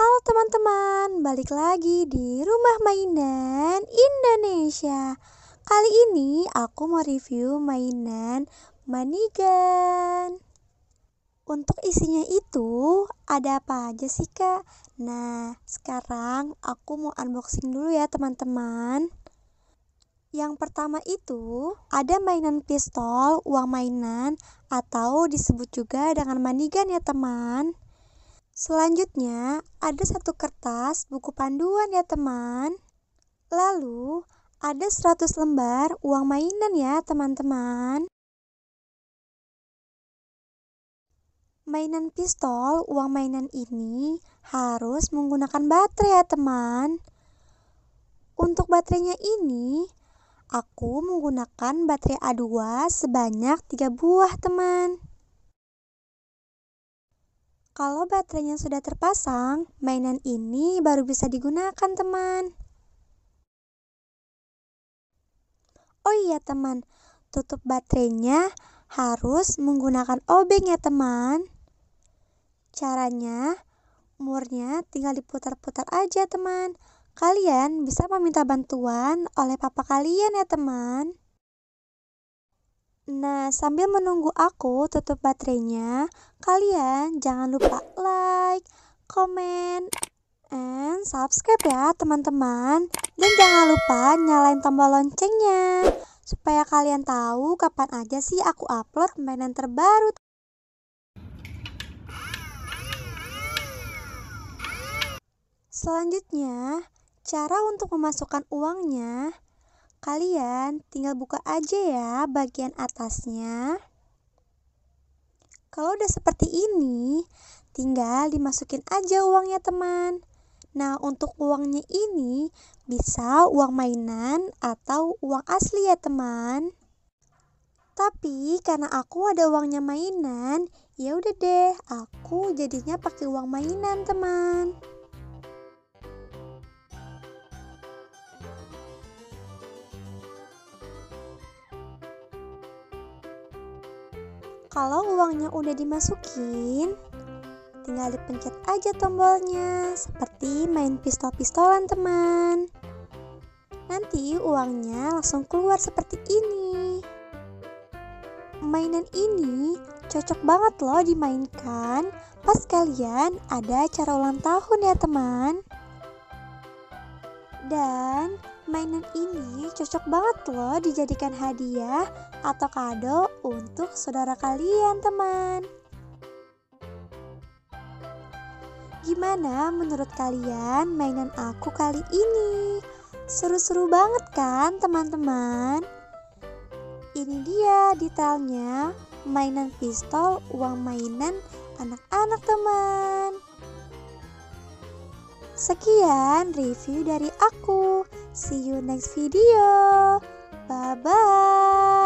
Halo teman-teman, balik lagi di Rumah Mainan Indonesia. Kali ini aku mau review mainan Manigan. Untuk isinya itu ada apa aja sih kak? Nah, sekarang aku mau unboxing dulu ya teman-teman. Yang pertama itu ada mainan pistol, uang mainan, atau disebut juga dengan Manigan ya teman. Selanjutnya, ada satu kertas buku panduan ya teman. Lalu, ada 100 lembar uang mainan ya teman-teman. Mainan pistol, uang mainan ini harus menggunakan baterai ya teman. Untuk baterainya ini, aku menggunakan baterai A2 sebanyak 3 buah teman. Kalau baterainya sudah terpasang, mainan ini baru bisa digunakan, teman. Oh iya, teman. Tutup baterainya harus menggunakan obeng ya, teman. Caranya, murnya tinggal diputar-putar aja, teman. Kalian bisa meminta bantuan oleh papa kalian ya, teman. Nah, sambil menunggu aku tutup baterainya, kalian jangan lupa like, comment, and subscribe ya teman-teman. Dan jangan lupa nyalain tombol loncengnya, supaya kalian tahu kapan aja sih aku upload mainan terbaru. Selanjutnya, cara untuk memasukkan uangnya. Kalian tinggal buka aja ya bagian atasnya. Kalau udah seperti ini, tinggal dimasukin aja uangnya teman. Nah, untuk uangnya ini bisa uang mainan atau uang asli ya teman. Tapi karena aku ada uangnya mainan, ya udah deh, aku jadinya pakai uang mainan teman. Kalau uangnya udah dimasukin, tinggal dipencet aja tombolnya, seperti main pistol-pistolan teman. Nanti uangnya langsung keluar seperti ini. Mainan ini cocok banget loh dimainkan pas kalian ada acara ulang tahun ya teman. Dan mainan ini cocok banget loh dijadikan hadiah atau kado untuk saudara kalian teman. Gimana menurut kalian mainan aku kali ini? Seru-seru banget kan teman-teman? Ini dia detailnya mainan pistol uang mainan anak-anak teman. Sekian review dari aku. See you next video. Bye-bye.